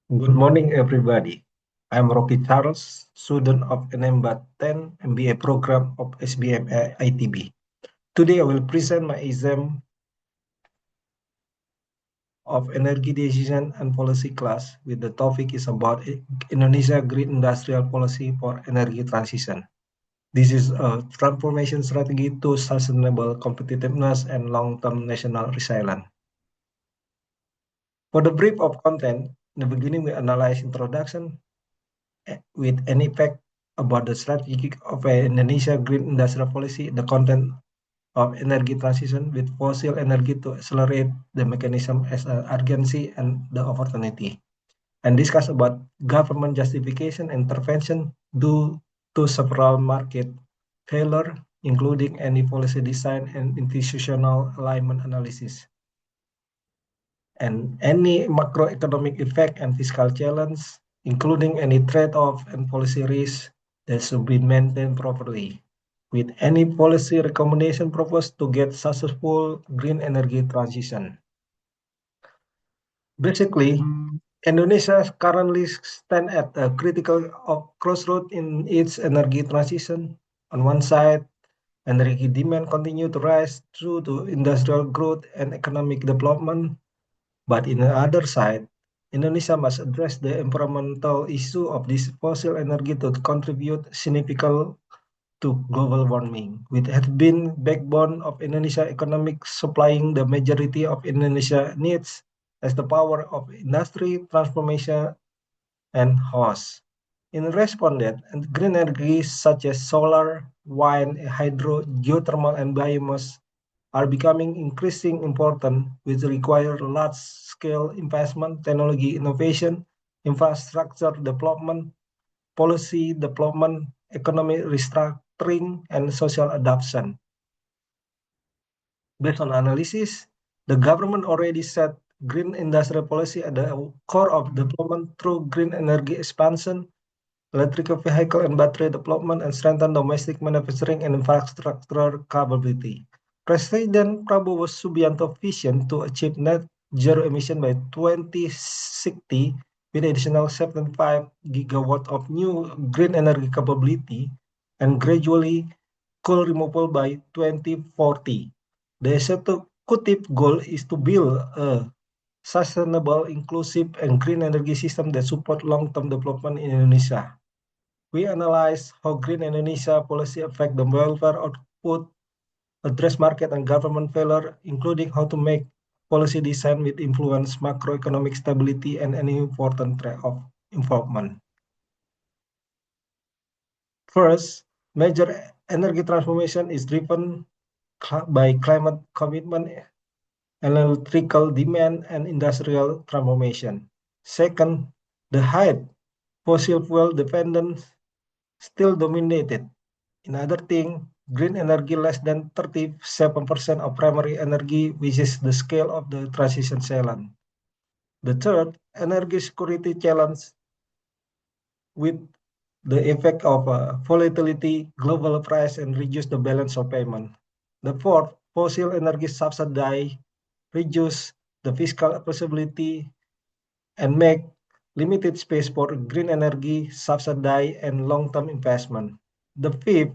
Good morning, everybody. I'm Rocky Charles, student of NMBAT 10 MBA program of SBM ITB. Today, I will present my exam of Energy Decision and Policy class with the topic is about Indonesia Green Industrial Policy for Energy Transition. This is a transformation strategy to sustainable competitiveness and long-term national resilience. For the brief of content, in the beginning we analyze introduction, with any fact about the strategy of Indonesia green industrial policy, the content of energy transition with fossil energy to accelerate the mechanism as an urgency and the opportunity, and discuss about government justification intervention due to several market failure, including any policy design and institutional alignment analysis, and any macroeconomic effect and fiscal challenge, including any trade-off and policy risk that should be maintained properly, with any policy recommendation proposed to get successful green energy transition. Basically, Indonesia currently stands at a critical crossroad in its energy transition. On one side, energy demand continues to rise through to industrial growth and economic development. But in the other side, Indonesia must address the environmental issue of this fossil energy to contribute significantly to global warming, which has been backbone of Indonesia economic supplying the majority of Indonesia needs as the power of industry, transformation, and host. In response, green energy such as solar, wind, hydro, geothermal, and biomass are becoming increasingly important, which require large-scale investment, technology innovation, infrastructure development, policy development, economic restructuring, and social adoption. Based on analysis, the government already set green industrial policy at the core of development through green energy expansion, electric vehicle and battery development, and strengthen domestic manufacturing and infrastructure capability. President Prabowo Subianto vision to achieve net zero emission by 2060 with additional 75 gigawatt of new green energy capability and gradually coal removal by 2040. The executive goal is to build a sustainable, inclusive, and green energy system that support long-term development in Indonesia. We analyze how Green Indonesia policy affect the welfare output, address market and government failure, including how to make policy design with influence macroeconomic stability and any important trade-off involvement. First, major energy transformation is driven by climate commitment, electrical demand, and industrial transformation. Second, the high fossil fuel dependence still dominated. In other thing, green energy less than 37% of primary energy, which is the scale of the transition challenge. The third, energy security challenge with the effect of volatility, global price, and reduce the balance of payment. The fourth, fossil energy subsidy reduce the fiscal accessibility and make limited space for green energy subsidy and long-term investment. The fifth,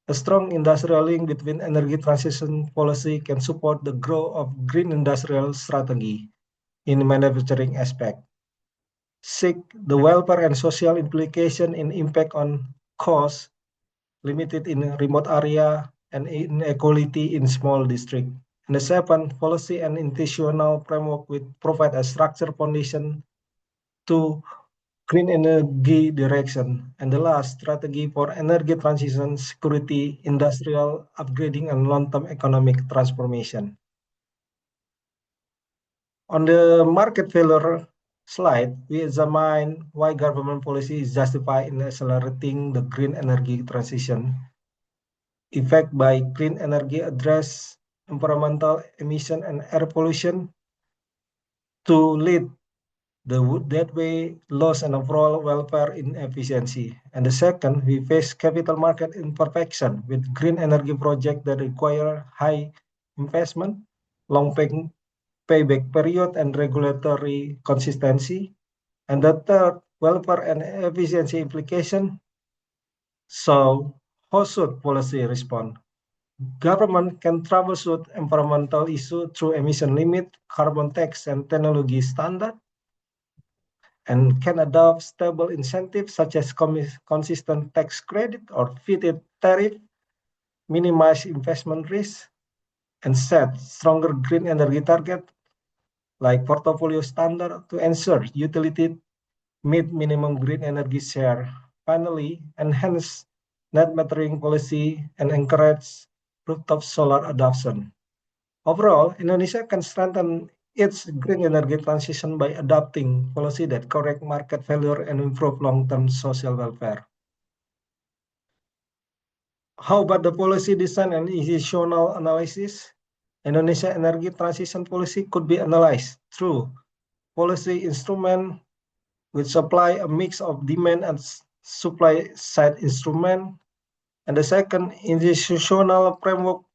a strong industrial link between energy transition policy can support the growth of green industrial strategy in manufacturing aspect. Six, the welfare and social implication in impact on cost, limited in remote area and inequality in small district. And the seventh, policy and institutional framework will provide a structured foundation to green energy direction. And the last, strategy for energy transition, security, industrial upgrading, and long-term economic transformation. On the market failure slide, we examine why government policy is justified in accelerating the green energy transition. Effect by clean energy address environmental emission and air pollution to lead that way loss and overall welfare inefficiency. And the second, we face capital market imperfection with green energy projects that require high investment, long payback period, and regulatory consistency. And the third, welfare and efficiency implication. So, how should policy respond? Government can troubleshoot environmental issue through emission limit, carbon tax, and technology standard, and can adopt stable incentives such as consistent tax credit or fitted tariff, minimize investment risk, and set stronger green energy target like portfolio standard to ensure utility meet minimum green energy share. Finally, enhance net metering policy and encourage rooftop solar adoption. Overall, Indonesia can strengthen its green energy transition by adopting policy that correct market failure and improve long-term social welfare. How about the policy design and institutional analysis? Indonesia energy transition policy could be analyzed through policy instrument which supply a mix of demand and supply side instrument. And the second, institutional framework,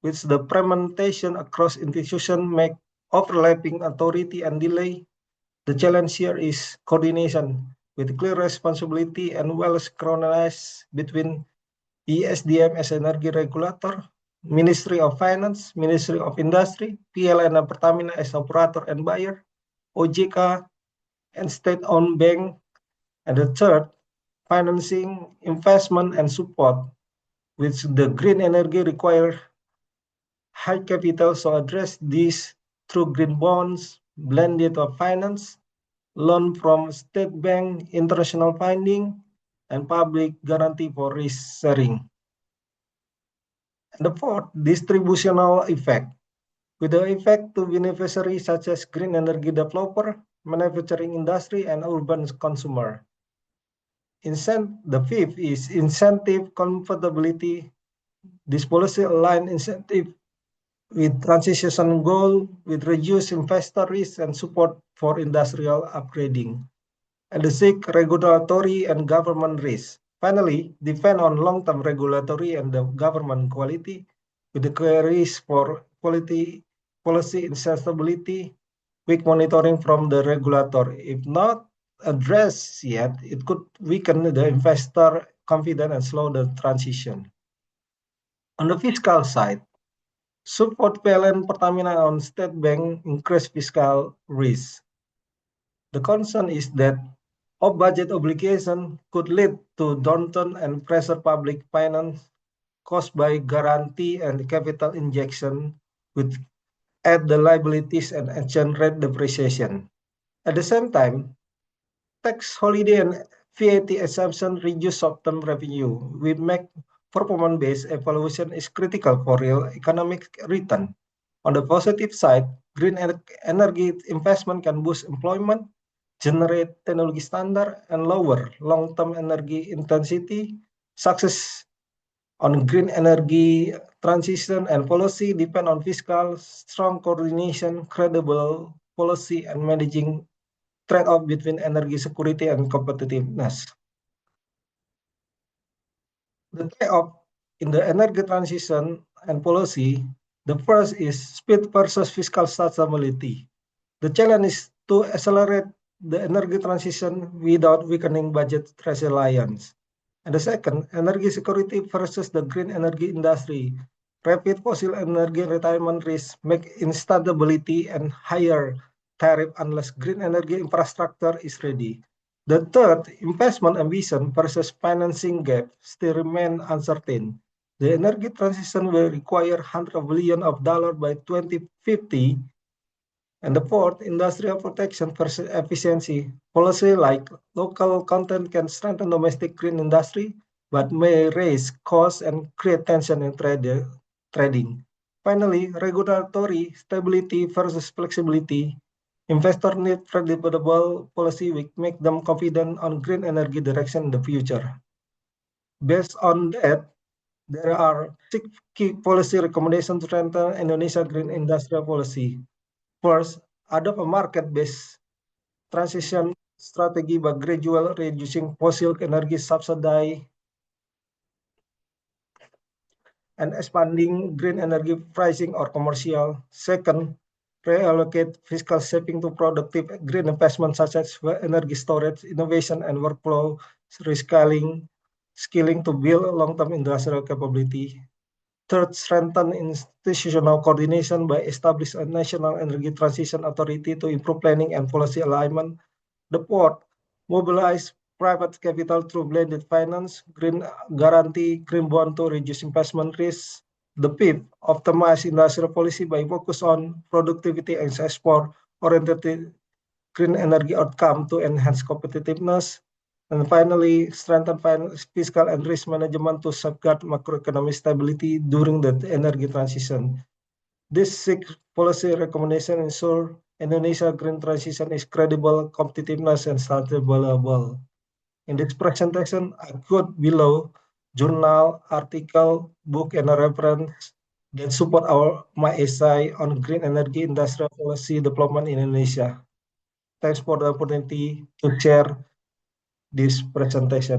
which the implementation across institutions make overlapping authority and delay. The challenge here is coordination with clear responsibility and well synchronized between ESDM as energy regulator, Ministry of Finance, Ministry of Industry, PLN and Pertamina as operator and buyer, OJK, and state-owned bank. And the third, financing, investment, and support, which the green energy require high capital, so address this through green bonds, blended of finance, loan from state bank, international funding, and public guarantee for risk sharing. And the fourth, distributional effect, with the effect to beneficiaries such as green energy developer, manufacturing industry, and urban consumer. The fifth is incentive compatibility. This policy align incentive with transition goal, with reduced investor risk and support for industrial upgrading. And the sixth, regulatory and government risk. Finally, depend on long-term regulatory and the government quality, with the queries for quality, policy instability, weak monitoring from the regulator. If not addressed yet, it could weaken the investor confidence and slow the transition. On the fiscal side, support PLN Pertamina on state bank increase fiscal risk. The concern is that off-budget obligation could lead to downturn and pressure public finance caused by guarantee and capital injection, which add the liabilities and exchange rate depreciation. At the same time, tax holiday and VAT exemption reduce short-term revenue, which make performance-based evaluation is critical for real economic return. On the positive side, green energy investment can boost employment, generate technology standard, and lower long-term energy intensity. Success on green energy transition and policy depend on fiscal, strong coordination, credible policy, and managing trade-off between energy security and competitiveness. The trade-off in the energy transition and policy, the first is speed versus fiscal sustainability. The challenge is to accelerate the energy transition without weakening budget resilience. And the second, energy security versus the green energy industry. Rapid fossil energy retirement risk make instability and higher tariff unless green energy infrastructure is ready. The third, investment ambition versus financing gap still remain uncertain. The energy transition will require $100 billion by 2050. And the fourth, industrial protection versus efficiency. Policy like local content can strengthen domestic green industry, but may raise costs and create tension in trading. Finally, regulatory stability versus flexibility. Investors need predictable policy which make them confident on green energy direction in the future. Based on that, there are 6 key policy recommendations to strengthen Indonesia green industrial policy. First, adopt a market-based transition strategy by gradually reducing fossil energy subsidy and expanding green energy pricing or commercial. Second, reallocate fiscal saving to productive green investments such as energy storage, innovation, and workflow reskilling, skilling to build long-term industrial capability. Third, strengthen institutional coordination by establishing a national energy transition authority to improve planning and policy alignment. The fourth, mobilize private capital through blended finance, green guarantee, green bond to reduce investment risk. The fifth, optimize industrial policy by focus on productivity and export-oriented green energy outcome to enhance competitiveness. And finally, strengthen fiscal and risk management to safeguard macroeconomic stability during the energy transition. These six policy recommendations ensure Indonesia green transition is credible, competitiveness, and sustainable. In this presentation, I quote below journal, article, book, and a reference that support my essay on green energy industrial policy development in Indonesia. Thanks for the opportunity to share this presentation.